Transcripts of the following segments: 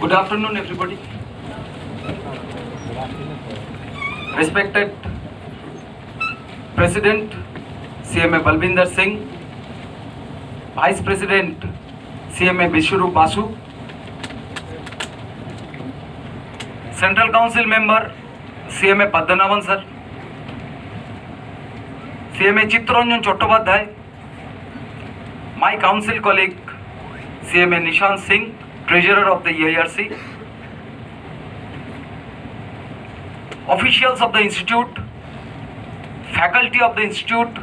Good afternoon, everybody. Respected President CMA Balvinder Singh, Vice President CMA Vishwarup Basu, Central Council Member CMA Padmanavan Sir, CMA Chittaranjan Chattopadhyay, my council colleague CMA Nishant Singh, Treasurer of the EIRC, officials of the institute, faculty of the institute,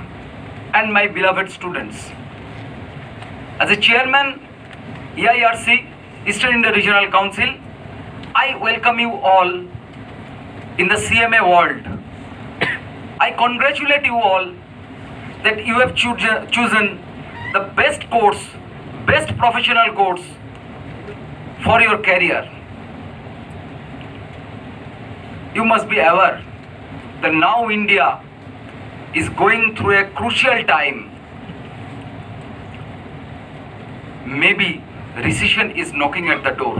and my beloved students. As a chairman, EIRC, Eastern India Regional Council, I welcome you all in the CMA world. I congratulate you all that you have chosen the best course, best professional course for your career. You must be aware that now India is going through a crucial time. Maybe recession is knocking at the door.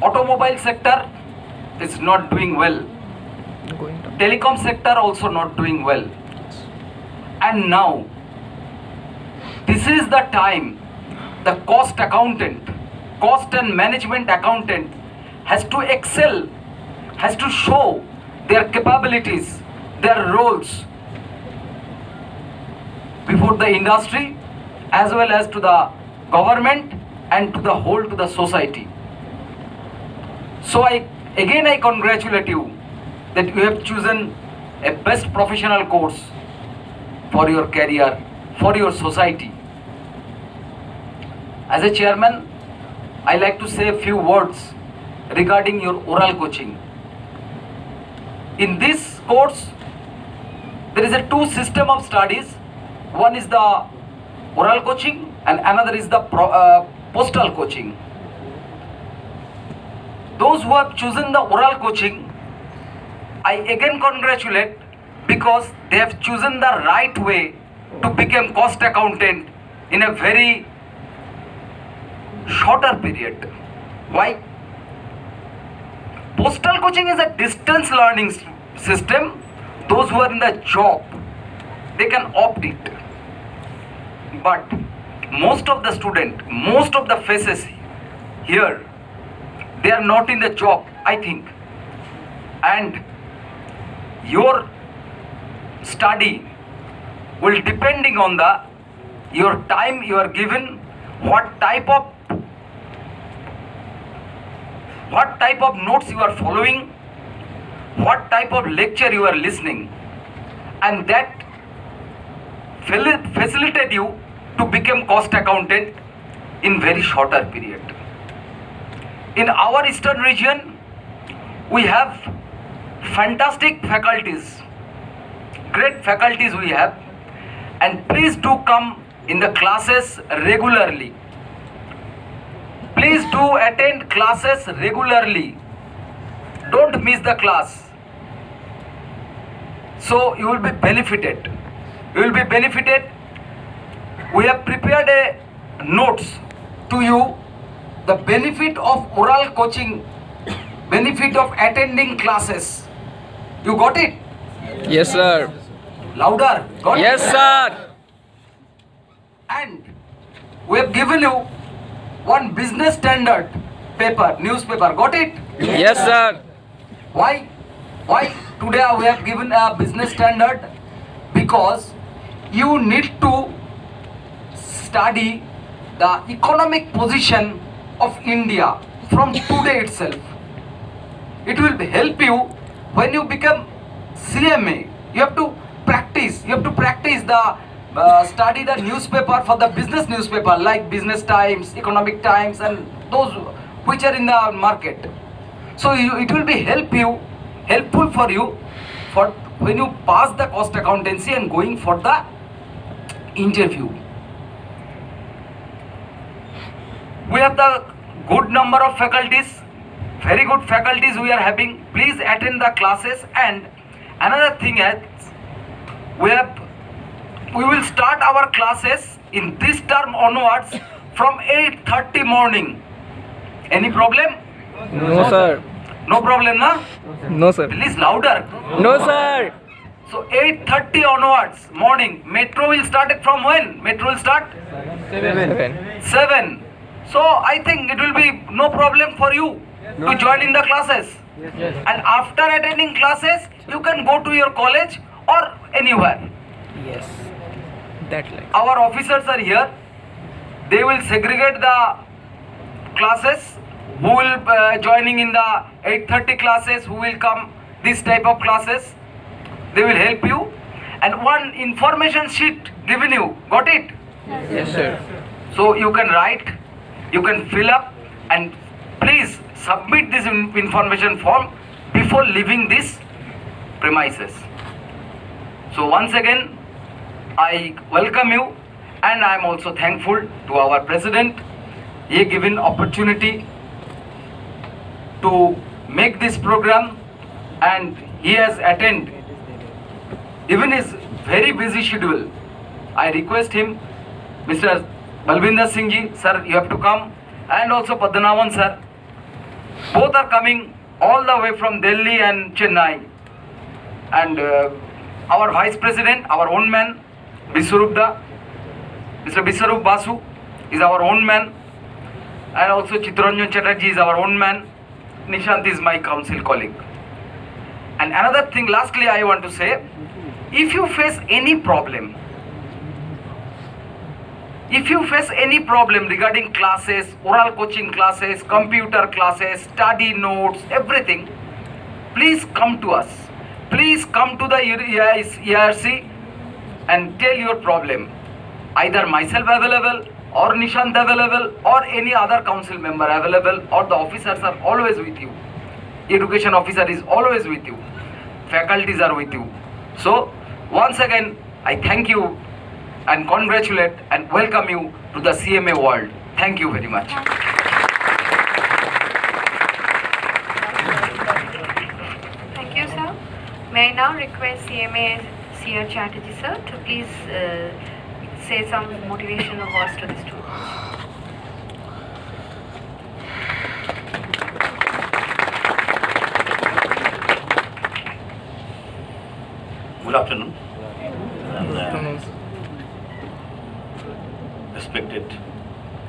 Automobile sector is not doing well. Telecom sector also not doing well. And now, this is the time the cost accountant, cost and management accountant has to excel, has to show their capabilities, their roles before the industry as well as to the government and to the society. So I congratulate you that you have chosen a best professional course for your career, for your society. As a chairman, I like to say a few words regarding your oral coaching. In this course, there is a two system of studies. One is the oral coaching and another is the postal coaching. Those who have chosen the oral coaching, I again congratulate because they have chosen the right way to become cost accountant in a very shorter period. Why? Postal coaching is a distance learning system. Those who are in the job, they can opt it. But most of the students, most of the faces here, they are not in the job, I think. And your study will depending on your time you are given, what type of notes you are following, what type of lecture you are listening, and that facilitate you to become cost accountant in very shorter period. In our eastern region, we have fantastic faculties, great faculties we have, and please do come in the classes regularly. Please do attend classes regularly. Don't miss the class. So you will be benefited. You will be benefited. We have prepared a notes to you. The benefit of oral coaching, benefit of attending classes. You got it? Yes, sir. Louder. Got Yes, it? sir. And we have given you one business standard paper, newspaper. Got it? Yes, sir. Why? Why today we have given a business standard? Because you need to study the economic position of India from today itself. It will help you when you become CMA. You have to practice. You have to practice the study the newspaper for the business newspaper like Business Times, Economic Times, and those which are in the market. So it will be helpful for you for when you pass the cost accountancy and going for the interview. We have the good number of faculties, very good faculties we are having. Please attend the classes. And another thing is, we will start our classes in this term onwards from 8:30 morning. Any problem? No, sir. No problem, na? No, sir. Please louder. No, sir. So 8:30 onwards morning. Metro will start it from when? Metro will start 7. 7. So I think it will be no problem for you to join in the classes. And after attending classes, you can go to your college or anywhere. Yes. That like. Our officers are here. They will segregate the classes. Who will joining in the 8:30 classes? Who will come this type of classes? They will help you. And one information sheet given you. Got it? Yes, sir. So you can write, you can fill up, and please submit this information form before leaving this premises. So once again, I welcome you, and I am also thankful to our president. He given opportunity to make this program, and he has attended even his very busy schedule. I request him, Mr. Balvinder Singh ji, sir, you have to come, and also Padmanavan sir. Both are coming all the way from Delhi and Chennai. And our vice president, our own man, Biswarupda, Mr. Biswarup Basu is our own man, and also Chitranjan Chatterjee is our own man. Nishant is my council colleague. And another thing, lastly, I want to say, if you face any problem, regarding classes, oral coaching classes, computer classes, study notes, everything, please come to us. Please come to the ERC and tell your problem. Either myself available, or Nishant available, or any other council member available, or the officers are always with you. Education officer is always with you. Faculties are with you. So, once again, I thank you and congratulate and welcome you to the CMA world. Thank you very much. Thank you, sir. May I now request CMA Sir Chatterjee, sir, to please say some motivational words to the students. Good afternoon. And, respected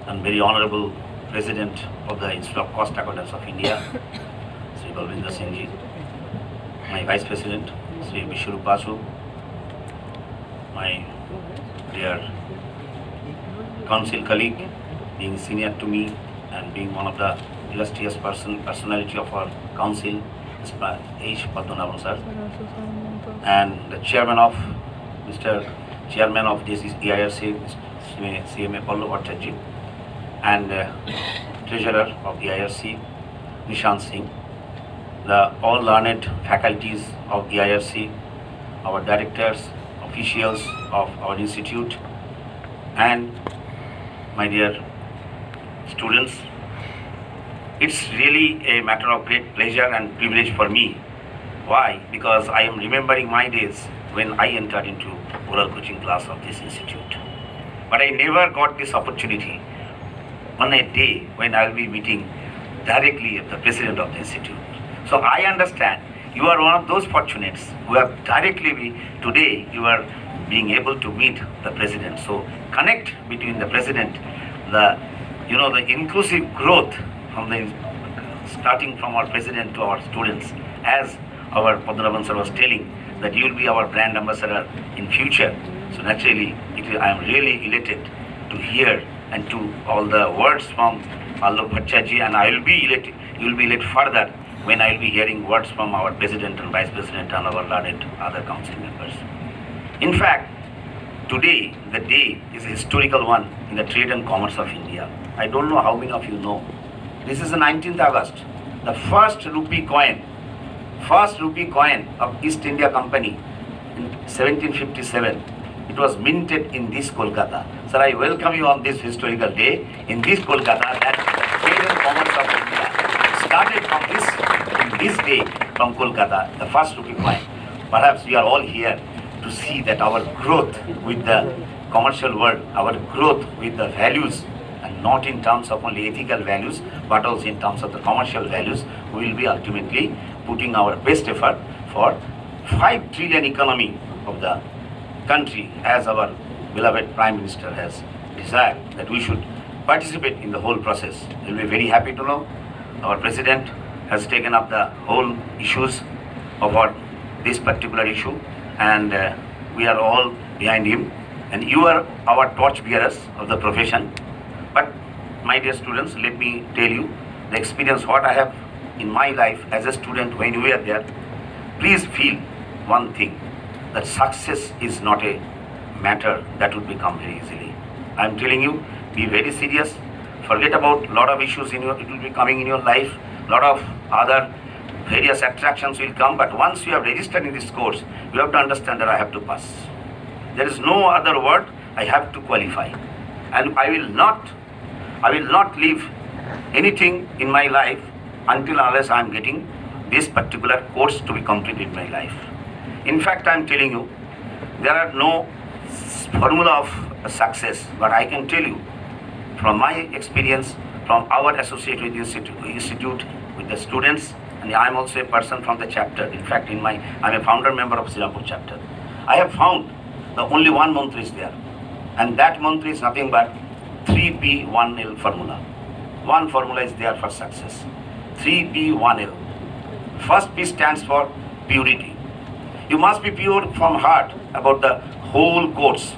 and very honorable President of the Institute of Cost Accountants of India, Sri Balvinder Singh ji, my Vice President, Sri Biswarup Basu, my dear council colleague, being senior to me and being one of the illustrious personality of our council, Mr. H. Padmanavan sir, and the chairman of this is EIRC, CMA Pallu Bhattacharjee, and treasurer of the IRC, Nishant Singh, the all learned faculties of the IRC, our directors, officials of our institute, and my dear students. It's really a matter of great pleasure and privilege for me. Why? Because I am remembering my days when I entered into oral coaching class of this institute. But I never got this opportunity on a day when I will be meeting directly the president of the institute. So I understand you are one of those fortunates who have today you are being able to meet the president. So connect between the president, the inclusive growth from starting from our president to our students, as our Padmanavan sir was telling that you will be our brand ambassador in future. So naturally, I am really elated to hear and to all the words from Alok Bhattacharjee, and I will be elated. You will be elated further when I will be hearing words from our president and vice president and our learned other council members. In fact, today the day is a historical one in the trade and commerce of India. I don't know how many of you know. This is the 19th August, the first rupee coin of East India Company in 1757. It was minted in this Kolkata. Sir, I welcome you on this historical day in this Kolkata, that the trade and commerce of India started from this day from Kolkata, the first rupee coin. Perhaps we are all here to see that our growth with the commercial world, our growth with the values and not in terms of only ethical values, but also in terms of the commercial values, we will be ultimately putting our best effort for 5 trillion economy of the country, as our beloved Prime Minister has desired that we should participate in the whole process. We'll be very happy to know our President has taken up the whole issues about this particular issue, and we are all behind him, and you are our torch bearers of the profession. But my dear students, let me tell you the experience what I have in my life as a student when we are there. Please feel one thing, that success is not a matter that would become very easily. I am telling you, be very serious. Forget about lot of issues it will be coming in your life. Lot of other various attractions will come. But once you have registered in this course, you have to understand that I have to pass. There is no other word. I have to qualify, and I will not leave anything in my life until unless I am getting this particular course to be completed in my life. In fact, I am telling you, there are no formula of success, but I can tell you from my experience, from our associate with the institute with the students, and I am also a person from the chapter. In fact, I am a founder member of Singapore chapter. I have found the only one mantra is there, and that mantra is nothing but 3P1L formula. One formula is there for success. 3P1L. First P stands for purity. You must be pure from heart about the whole course.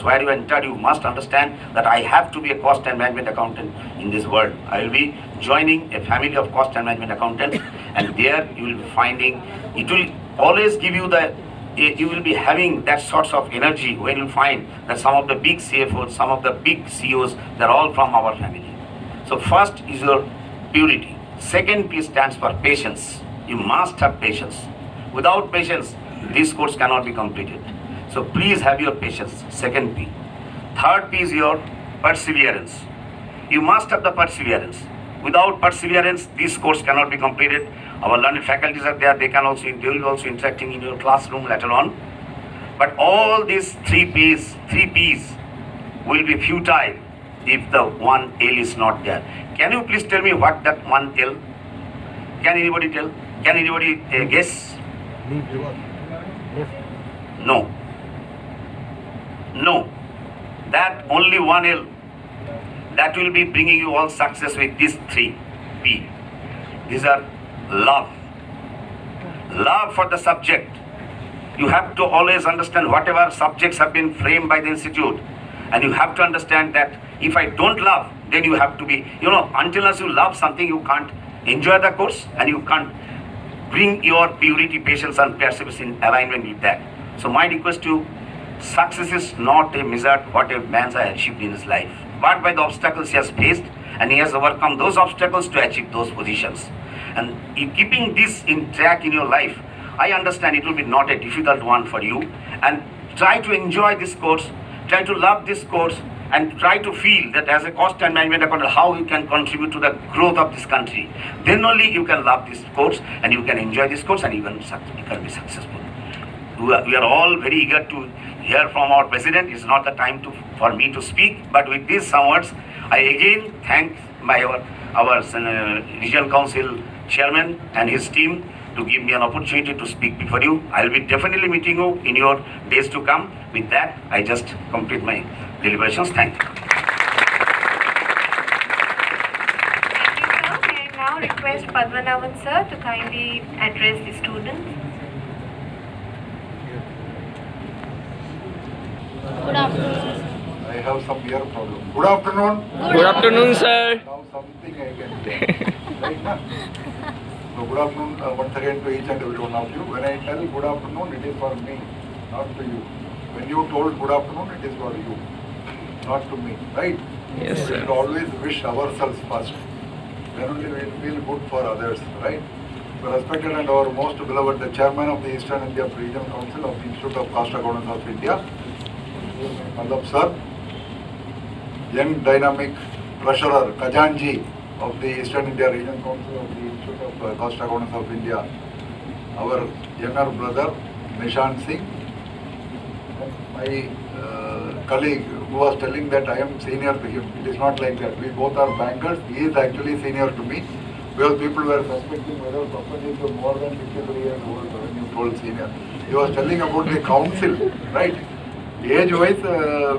Where you enter, you must understand that I have to be a cost and management accountant in this world. I will be joining a family of cost and management accountants, and there you will be finding, it will always give you you will be having that sorts of energy when you find that some of the big CFOs, some of the big CEOs, they're all from our family. So first is your purity. Second P stands for patience. You must have patience. Without patience, this course cannot be completed. So please have your patience. Second P. Third P is your perseverance. You must have the perseverance. Without perseverance, this course cannot be completed. Our learned faculties are there. They will be also interacting in your classroom later on. But all these three P's will be futile if the 1L is not there. Can you please tell me what that 1L? Can anybody tell? Can anybody guess? No. That only 1L. That will be bringing you all success with these 3P. These are love. Love for the subject. You have to always understand whatever subjects have been framed by the institute. And you have to understand that if I don't love, then you have to be, until as you love something, you can't enjoy the course, and you can't bring your purity, patience and perseverance in alignment with that. So my request to you, success is not a measure what a man has achieved in his life, but by the obstacles he has faced, and he has overcome those obstacles to achieve those positions. And in keeping this in track in your life, I understand it will be not a difficult one for you, and try to enjoy this course, try to love this course, and try to feel that as a cost and management accountant, how you can contribute to the growth of this country. Then only you can love this course, and you can enjoy this course, and you can be successful. We are all very eager to hear from our president. It's not the time for me to speak, but with these some words, I again thank our regional council chairman and his team to give me an opportunity to speak before you. I will be definitely meeting you in your days to come. With that, I just complete my deliberations. Thank you. Thank you, sir. May I now request Padmanabhan sir to kindly address the students. Good afternoon. I have some ear problem. Good afternoon. Good afternoon, sir. Now something I can say. Right now? So good afternoon once again to each and every one of you. When I tell good afternoon, it is for me, not to you. When you told good afternoon, it is for you, not to me. Right? Yes, We sir. should always wish ourselves first. Then only we will feel good for others. Right? So respected and our most beloved, the chairman of the Eastern India Regional Council of the Institute of Cost Accountants of India, Malab sir, young dynamic treasurer Kajanji of the Eastern India Regional Council of the Institute of Cost Accountants of India, our younger brother Nishant Singh, and my colleague who was telling that I am senior to him. It is not like that. We both are bankers. He is actually senior to me. Because people were suspecting whether Papan is more than 53 years old when you told senior. He was telling about the council, right? Age-wise,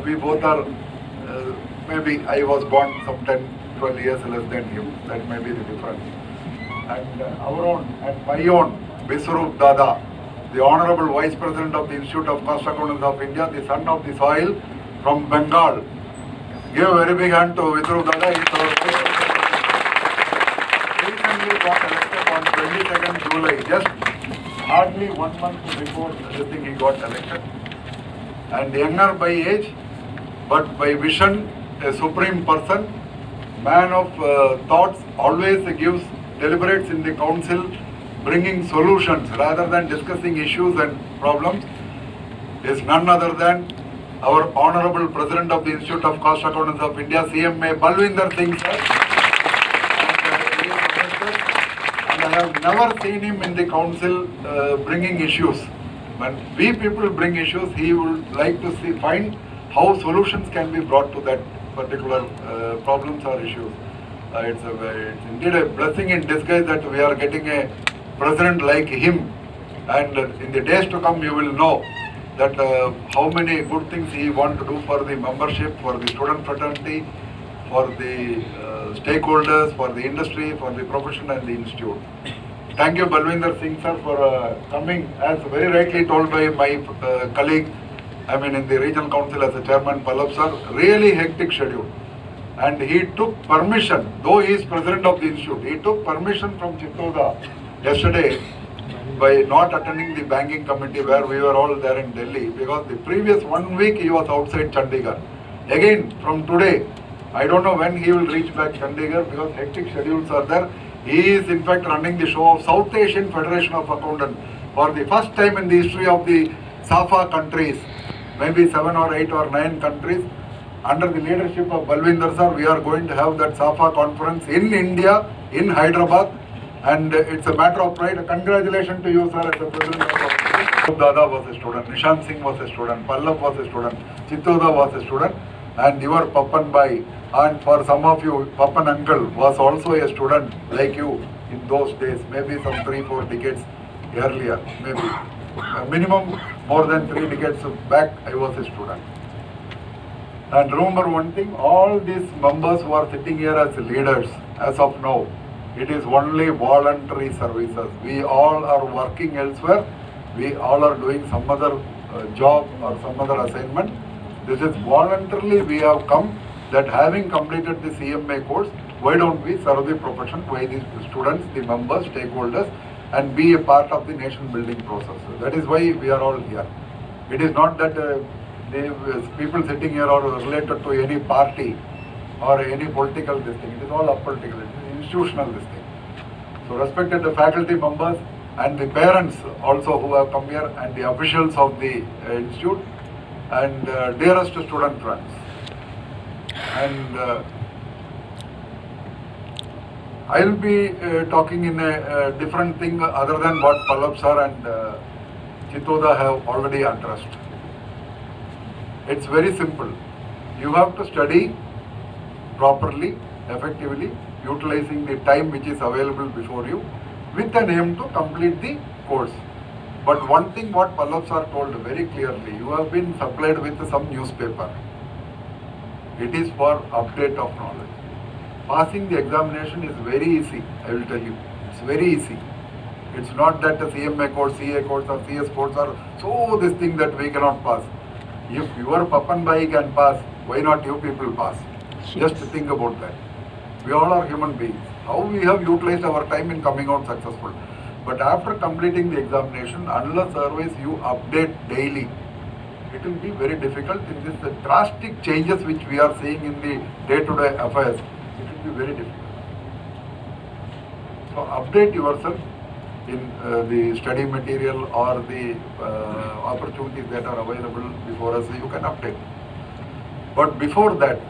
we both are, maybe I was born some 10, 12 years less than him. That may be the difference. And our own, and my own, Biswarup Dada, the Honorable Vice President of the Institute of Cost Accountants of India, the son of the soil from Bengal. Give a very big hand to Biswarup Dada. He recently got elected on 22nd July, just hardly 1 month before this thing he got elected. And younger by age, but by vision, a supreme person, man of thoughts, always gives, deliberates in the council, bringing solutions rather than discussing issues and problems, is none other than our Honorable President of the Institute of Cost Accountants of India, CMA Balwinder Singh sir. And I have never seen him in the council bringing issues. When we people bring issues, he would like to find how solutions can be brought to that particular problems or issues. It's indeed a blessing in disguise that we are getting a president like him, and in the days to come you will know that how many good things he wants to do for the membership, for the student fraternity, for the stakeholders, for the industry, for the profession and the institute. Thank you Balwinder Singh sir for coming, as very rightly told by my colleague, I mean in the regional council as a chairman, Pallab sir, really hectic schedule. And he took permission, though he is president of the institute, he took permission from Chittoda yesterday by not attending the banking committee where we were all there in Delhi, because the previous 1 week he was outside Chandigarh. Again from today, I don't know when he will reach back Chandigarh because hectic schedules are there. He is in fact running the show of South Asian Federation of Accountants for the first time in the history of the SAFA countries, maybe 7 or 8 or 9 countries. Under the leadership of Balwinder sir, we are going to have that SAFA conference in India, in Hyderabad, and it's a matter of pride. Congratulations to you sir as the president of Dada was a student, Nishant Singh was a student, Pallab was a student, Chittoda was a student, and your Papan Bhai, and for some of you, Papan uncle was also a student like you in those days, maybe some 3-4 decades earlier, maybe. Minimum more than 3 decades back, I was a student. And remember one thing, all these members who are sitting here as leaders, as of now, it is only voluntary services. We all are working elsewhere. We all are doing some other job or some other assignment. This is voluntarily we have come, that having completed the CMA course, why don't we serve the profession, why the students, the members, stakeholders, and be a part of the nation building process. That is why we are all here. It is not that the people sitting here are related to any party or any political this thing. It is all apolitical. It is institutional this thing. So respected the faculty members and the parents also who have come here, and the officials of the institute, and dearest student friends. And I will be talking in a different thing other than what Pallab sir and Chittoda have already addressed. It's very simple. You have to study properly, effectively, utilizing the time which is available before you, with an aim to complete the course. But one thing what Pallab sir told very clearly, you have been supplied with some newspaper. It is for update of knowledge. Passing the examination is very easy, I will tell you. It's very easy. It's not that a CMA course, CA course or CS course are so this thing that we cannot pass. If your Papan Bhai can pass, why not you people pass? Just think about that. We all are human beings. How we have utilized our time in coming out successful. But after completing the examination, unless otherwise you update daily, it will be very difficult in this drastic changes which we are seeing in the day-to-day affairs. It will be very difficult. So update yourself in the study material or the opportunities that are available before us. You can update. But before that,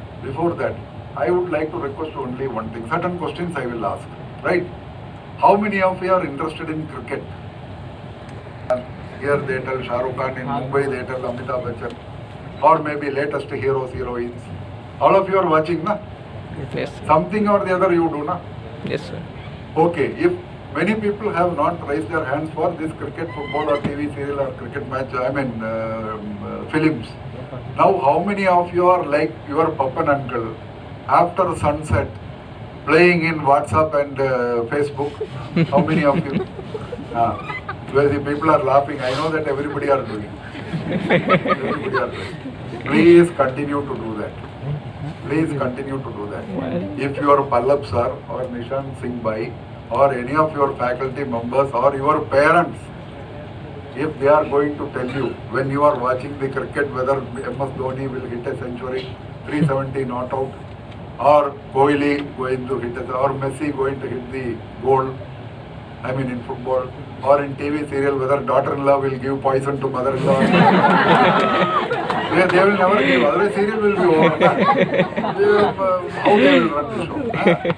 I would like to request only one thing. Certain questions I will ask. Right? How many of you are interested in cricket? Here they tell Shah Rukh Khan, in Mumbai they tell Amitabh Bachchan. or maybe latest heroes, heroines. All of you are watching, na? Yes, sir. Something or the other you do, na? Yes, sir. Okay, if many people have not raised their hands for this cricket, football or TV serial or cricket match, films. Now how many of you are like your Papan uncle after sunset playing in WhatsApp and Facebook? How many of you? Where the people are laughing, I know that everybody are doing. Everybody are doing. Please continue to do that. Please continue to do that. If your Pallab sir or Nishan Singh Bhai or any of your faculty members or your parents, if they are going to tell you when you are watching the cricket whether MS Dhoni will hit a century, 370 not out, or Kohli going to hit it, or Messi going to hit the goal, in football, or in TV serial whether daughter-in-law will give poison to mother-in-law. They will never give, otherwise serial will be over. How they will run the show?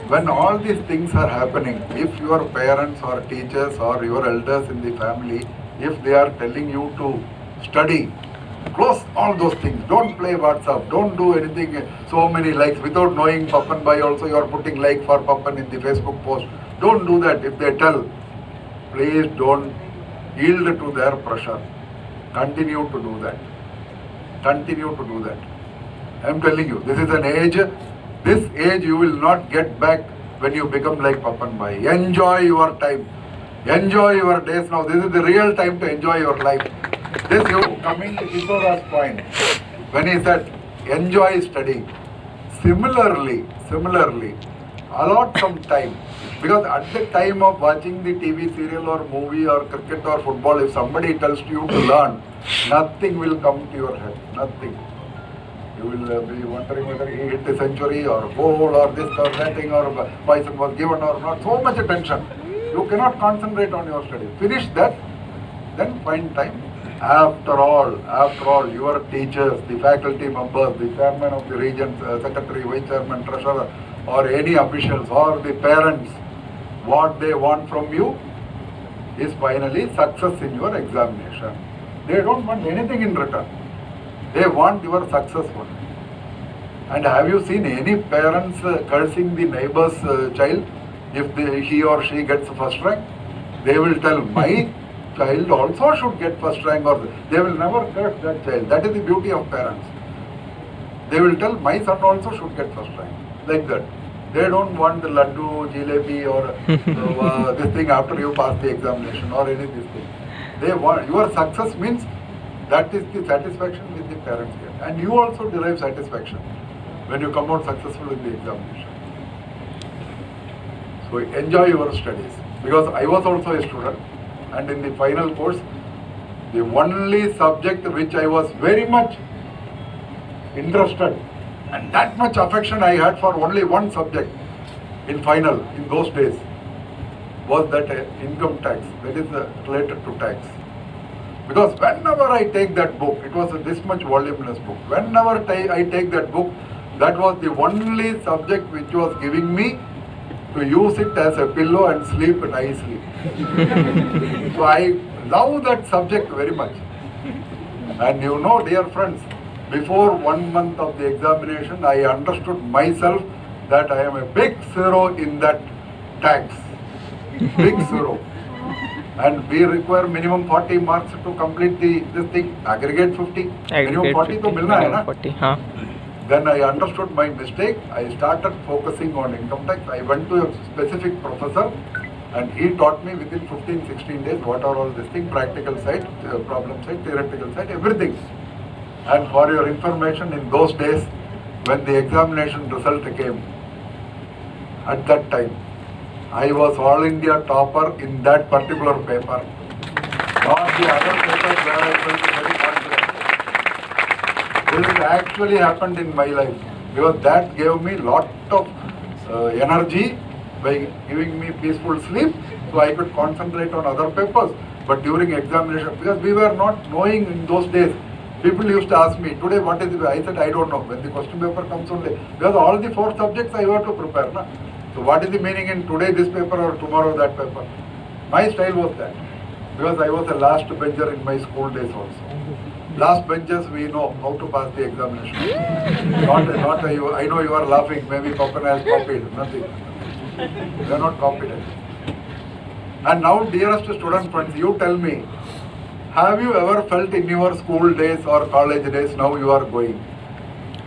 When all these things are happening, if your parents or teachers or your elders in the family, if they are telling you to study, close all those things. Don't play WhatsApp. Don't do anything, so many likes. Without knowing Papan Bhai also, you are putting like for Papan in the Facebook post. Don't do that. If they tell, please don't yield to their pressure. Continue to do that. Continue to do that. I am telling you, this is an age. This age you will not get back when you become like Papan Bhai. Enjoy your time. Enjoy your days now. This is the real time to enjoy your life. This you coming to Kishora's point when he said enjoy studying. Similarly, allot some time, because at the time of watching the TV serial or movie or cricket or football, if somebody tells you to learn, nothing will come to your head. Nothing. You will be wondering whether he hit the century or goal or this or that thing or poison was given or not. So much attention. You cannot concentrate on your studies. Finish that, then find time. After all, your teachers, the faculty members, the chairman of the region, secretary, vice chairman, treasurer, or any officials, or the parents, what they want from you is finally success in your examination. They don't want anything in return. They want your success only. And have you seen any parents cursing the neighbor's child if he or she gets first rank? They will tell, my child also should get first rank, or they will never curse that child. That is the beauty of parents. They will tell, my son also should get first rank. Like that. They don't want the laddu, jalebi or this thing after you pass the examination or any this thing. They want, your success means that is the satisfaction which the parents get. And you also derive satisfaction when you come out successful in the examination. So enjoy your studies. Because I was also a student, and in the final course, the only subject which I was very much interested and that much affection I had for only one subject in final in those days was that income tax, that is related to tax. Because whenever I take that book, it was this much voluminous book, whenever I take that book, that was the only subject which was giving me to use it as a pillow and sleep nicely. So I love that subject very much. And you know, dear friends, before 1 month of the examination, I understood myself that I am a big zero in that tax. Big zero. And we require minimum 40 marks to complete this thing. Aggregate 50. Minimum 40 to milna hai na? 40, huh? Then I understood my mistake. I started focusing on income tax. I went to a specific professor and he taught me within 15-16 days what are all these things, practical side, problem side, theoretical side, everything. And for your information, in those days, when the examination result came, at that time, I was All India topper in that particular paper. Not the other papers where I felt very confident. This actually happened in my life, because that gave me lot of energy by giving me peaceful sleep, so I could concentrate on other papers. But during examination, because we were not knowing in those days, people used to ask me, today what is it? I said, I don't know. When the question paper comes only, because all the 4 subjects I have to prepare. Na? So what is the meaning in today this paper or tomorrow that paper? My style was that. Because I was a last bencher in my school days also. Last benches, we know how to pass the examination. Not you. I know you are laughing. Maybe Papan has copied. Nothing. They are not competent. And now, dearest student friends, you tell me, have you ever felt in your school days or college days, now you are going?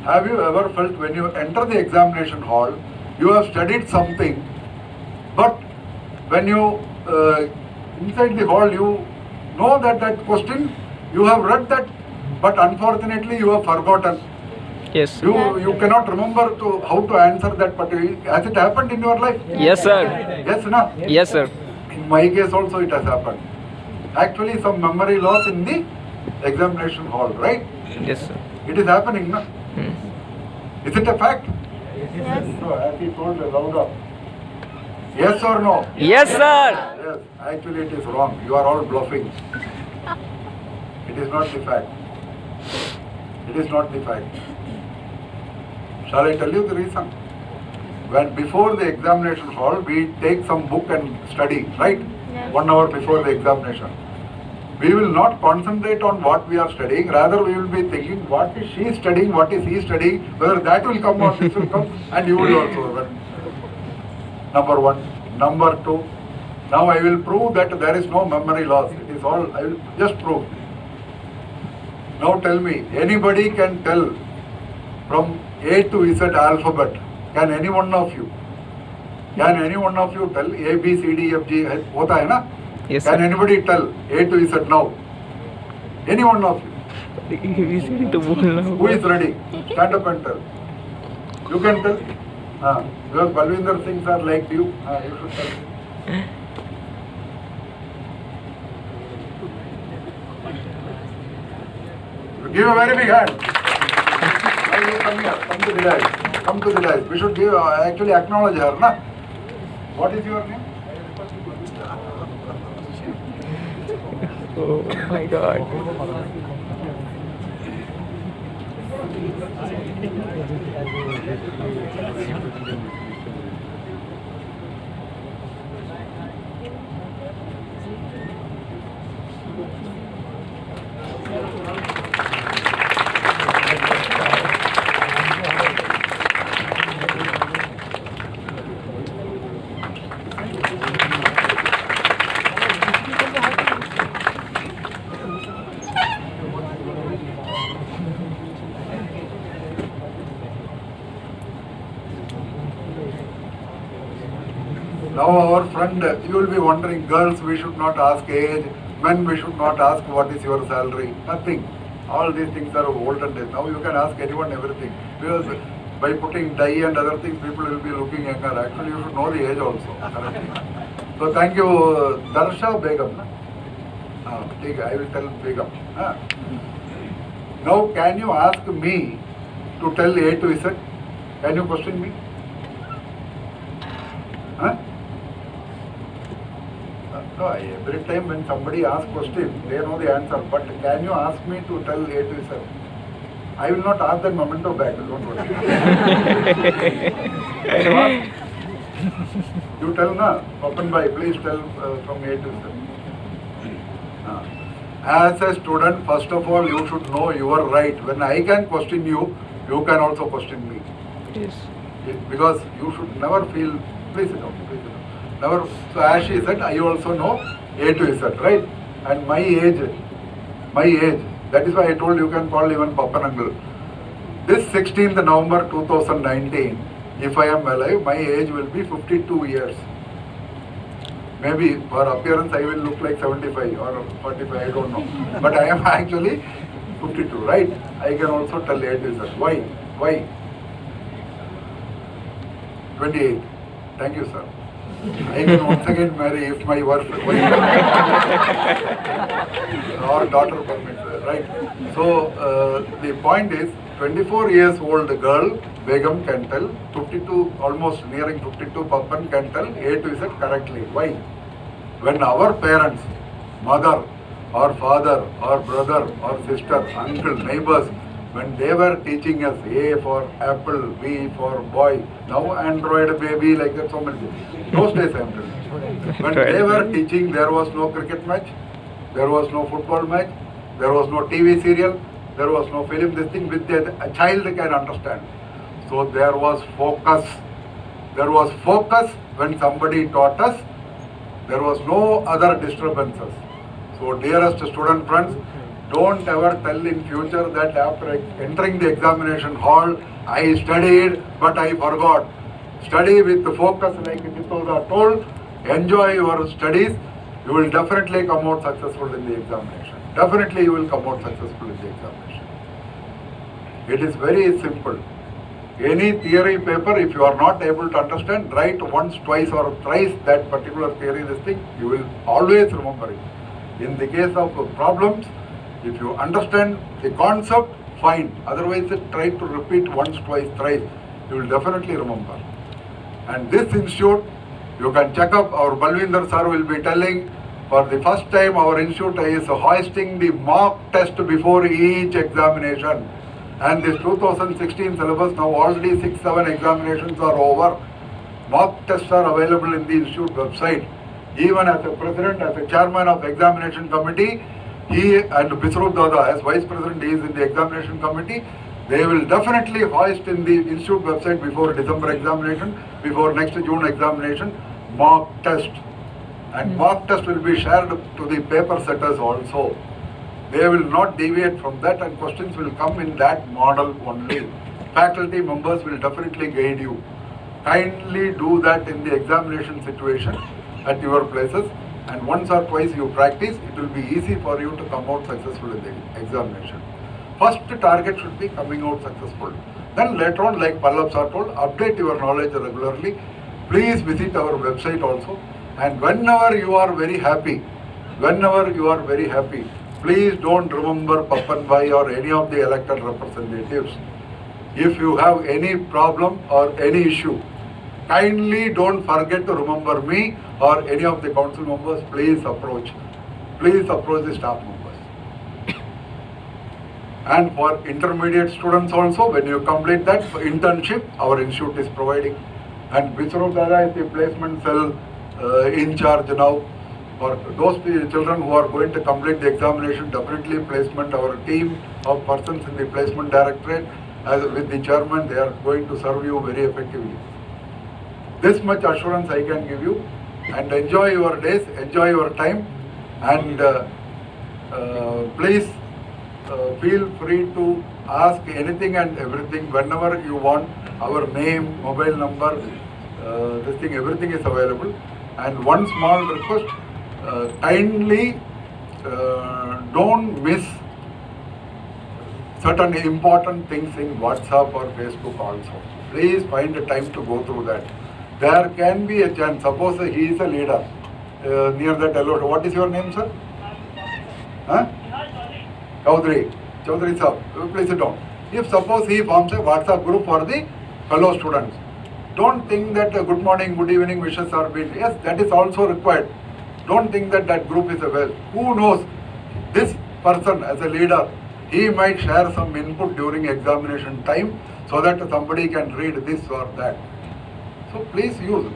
Have you ever felt when you enter the examination hall, you have studied something, but when you inside the hall, you know that question, you have read that, but unfortunately you have forgotten. Yes. You cannot remember how to answer that particular. Has it happened in your life? Yes, sir. Yes, no? Yes, sir. In my case also it has happened. Actually, some memory loss in the examination hall, right? Yes, sir. It is happening, no? Hmm. Is it a fact? Yes. No, as he told louder. Yes or no? Yes, sir. Yes, actually it is wrong. You are all bluffing. It is not the fact. It is not the fact. Shall I tell you the reason? When before the examination hall, we take some book and study, right? Yes. 1 hour before the examination. We will not concentrate on what we are studying, rather we will be thinking what is she studying, what is he studying, whether that will come or this will come, and you will also run. Number one. Number two, now I will prove that there is no memory loss. It is all, I will just prove. Now tell me, anybody can tell from A to Z alphabet, can any one of you? Can any one of you tell A, B, C, D, F, G, H, hota hai na? Yes, Can sir. anybody tell A to Z now? Any one of you? Who is ready? Stand up and tell. You can tell. Because Balvinder Singh sir liked you. You should tell. Give a very big hand. Now you come here. Come to the dais. Come to the dais. We should give, actually acknowledge her, na? What is your name? Oh my God. Now our friend, you will be wondering, girls we should not ask age, men we should not ask what is your salary, nothing. All these things are of olden days. Now you can ask anyone everything. Because by putting dye and other things, people will be looking younger. Actually you should know the age also. So thank you, Darsha Begum. I will tell Begum. Now can you ask me to tell A to Z? Can you question me? No, every time when somebody asks question, they know the answer. But can you ask me to tell A to Z? I will not ask that memento back, don't worry. Can you ask? You tell na, open by, please tell from A to Z. As a student, first of all, you should know your right. When I can question you, you can also question me. Yes. Because you should never feel, please sit down, please sit down. Never, so as she said, I also know A to Z, right? And my age, that is why I told you can call even Papan uncle. This 16th November 2019, if I am alive, my age will be 52 years. Maybe for appearance I will look like 75 or 45, I don't know. But I am actually 52, right? I can also tell A to Z. Why? Why? 28. Thank you, sir. I can once again marry if my wife or daughter permits, right? So the point is, 24 years old girl, Begum can tell, 52, almost nearing 52, Papan can tell A to Z correctly. Why? When our parents, mother or father or brother or sister, uncle, neighbors, when they were teaching us A for apple, B for boy, now Android baby, like that, so many things. Those days I am telling you. When they were teaching, there was no cricket match, there was no football match, there was no TV serial, there was no film, this thing which a child can understand. So there was focus. There was focus when somebody taught us. There was no other disturbances. So dearest student friends, don't ever tell in future that after entering the examination hall, I studied but I forgot. Study with focus like Nitoda told, enjoy your studies, you will definitely come out successful in the examination. Definitely you will come out successful in the examination. It is very simple. Any theory paper, if you are not able to understand, write once, twice or thrice that particular theory, this thing, you will always remember it. In the case of problems, if you understand the concept, fine. Otherwise, try to repeat once, twice, thrice. You will definitely remember. And this institute, you can check up, our Balvinder sir will be telling, for the first time our institute is hoisting the mock test before each examination. And this 2016 syllabus, now already 6-7 examinations are over. Mock tests are available in the institute website. Even as a president, as a chairman of examination committee, he and Bisrup Dada as vice president, he is in the examination committee. They will definitely hoist in the institute website before December examination, before next June examination, mock test. And mock test will be shared to the paper setters also. They will not deviate from that and questions will come in that model only. Faculty members will definitely guide you. Kindly do that in the examination situation at your places, and once or twice you practice, it will be easy for you to come out successful in the examination. First target should be coming out successful. Then later on, like Pallab sir told, update your knowledge regularly. Please visit our website also. And whenever you are very happy, please don't remember Papan Bhai or any of the elected representatives. If you have any problem or any issue, kindly don't forget to remember me or any of the council members. Please approach the staff members. And for intermediate students also, when you complete that internship, our institute is providing. And Bisrup Dada is the placement cell in charge now. For those children who are going to complete the examination, definitely placement, our team of persons in the placement directorate, as with the chairman, they are going to serve you very effectively. This much assurance I can give you, and enjoy your days, enjoy your time, and please feel free to ask anything and everything whenever you want. Our name, mobile number, this thing, everything is available. And one small request, kindly don't miss certain important things in WhatsApp or Facebook also. Please find a time to go through that. There can be a chance, suppose he is a leader near that yellow. What is your name, sir? Huh? Chaudhary sir, please sit down. If suppose he forms a WhatsApp group for the fellow students, don't think that good morning, good evening wishes are being, yes, that is also required. Don't think that that group is a well. Who knows, this person as a leader, he might share some input during examination time so that somebody can read this or that. So please use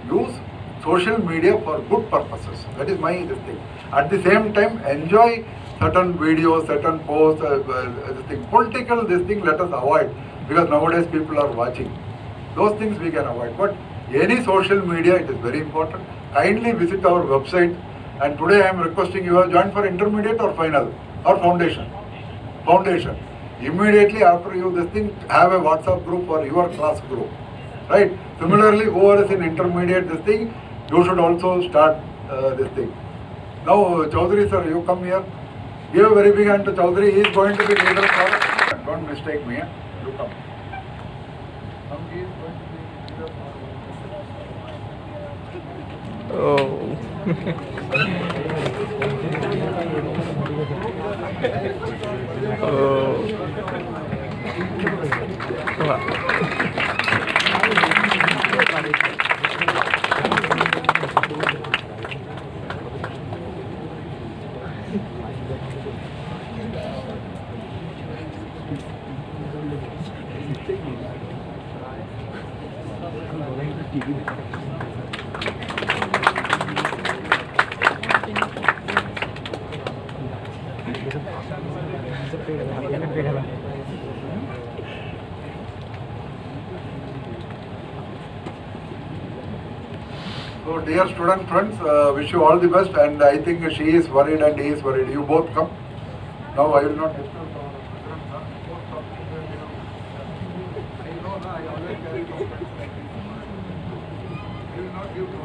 social media for good purposes. That is my thing. At the same time, enjoy certain videos, certain posts, this thing. Political, this thing, let us avoid, because nowadays people are watching. Those things we can avoid. But any social media, it is very important. Kindly visit our website. And today I am requesting you have joined for intermediate or final or foundation. Foundation. Immediately after you this thing, have a WhatsApp group for your class group. Right? Similarly, whoever is in intermediate this thing, you should also start this thing. Now, Chaudhary sir, you come here. Give a very big hand to Chaudhary. He is going to be leader for. Don't mistake me. You come. He is going to be leader for. Oh. So dear student friends, wish you all the best, and I think she is worried and he is worried. You both come. Now I will not disturb our president, sir. Both come. I know, I always carry documents like this. I will not give you.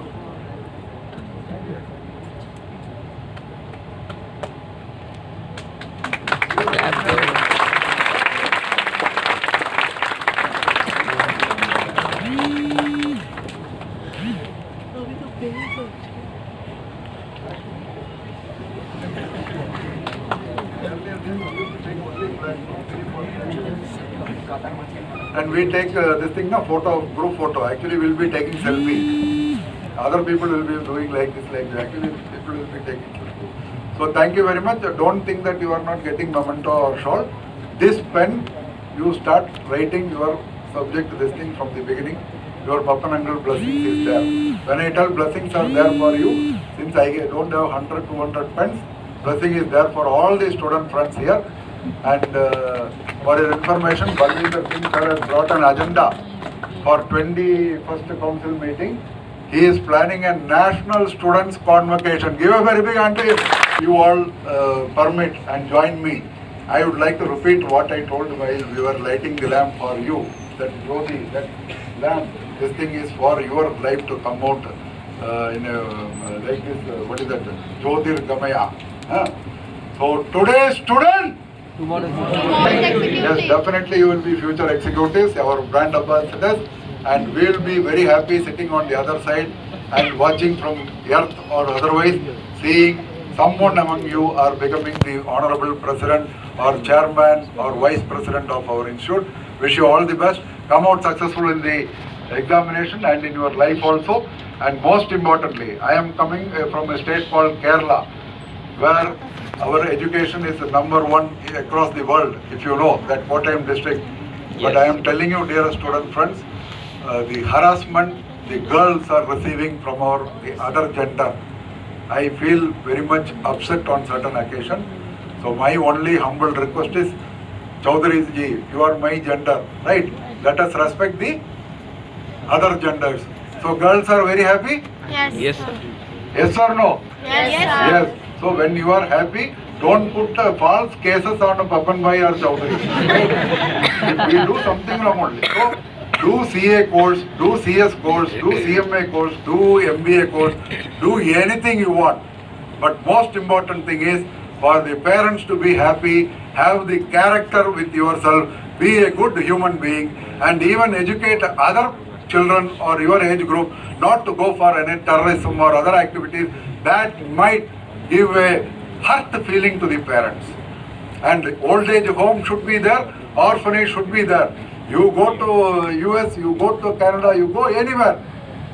And we take this thing, na photo, group photo. Actually, we'll be taking selfie. Other people will be doing like this, like that. Actually, people will be taking selfie. So thank you very much. Don't think that you are not getting memento or shawl. This pen, you start writing your subject, this thing from the beginning. Your Papanangal blessings is there. When I tell blessings are there for you, since I don't have 100, 200 pens, blessing is there for all the student friends here. And for your information, Balwinder Singh sir has brought an agenda for 21st council meeting. He is planning a national students convocation. Give a very big hand if you all permit and join me. I would like to repeat what I told while we were lighting the lamp for you. That Jyoti, that lamp, this thing is for your life to come out in a like this, what is that? Jyotir Gamaya. So today, student, yes, definitely you will be future executives, our brand ambassadors, and we will be very happy sitting on the other side and watching from earth or otherwise, seeing someone among you are becoming the honorable president or chairman or vice president of our institute. Wish you all the best. Come out successful in the examination and in your life also. And most importantly, I am coming from a state called Kerala, where our education is number one across the world, if you know, that Kottayam district. Yes. But I am telling you, dear student friends, the harassment the girls are receiving from the other gender, I feel very much upset on certain occasion. So my only humble request is, Chaudhary ji, you are my gender, right? Let us respect the other genders. So girls are very happy? Yes. Yes, sir. Yes or no? Yes. Yes. So when you are happy, don't put false cases on Papan Bhai or Chaudhary. If we do something wrong only. So do CA course, do CS course, do CMA course, do MBA course, do anything you want. But most important thing is for the parents to be happy, have the character with yourself, be a good human being, and even educate other children or your age group not to go for any terrorism or other activities that might give a hurt feeling to the parents. And old age home should be there, orphanage should be there. You go to US, you go to Canada, you go anywhere.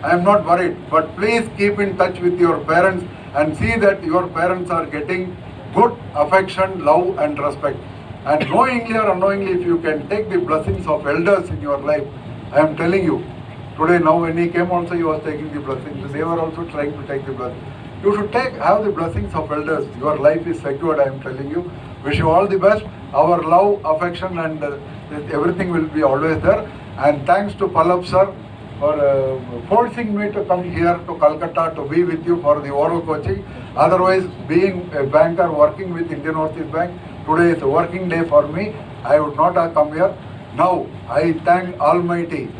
I am not worried, but please keep in touch with your parents and see that your parents are getting good affection, love and respect. And knowingly or unknowingly, if you can take the blessings of elders in your life, I am telling you, today now when he came also, he was taking the blessings. They were also trying to take the blessings. You should have the blessings of elders. Your life is secured, I am telling you. Wish you all the best. Our love, affection and everything will be always there. And thanks to Pallab sir for forcing me to come here to Calcutta to be with you for the oral coaching. Otherwise, being a banker working with Indian Overseas Bank, today is a working day for me. I would not have come here. Now, I thank Almighty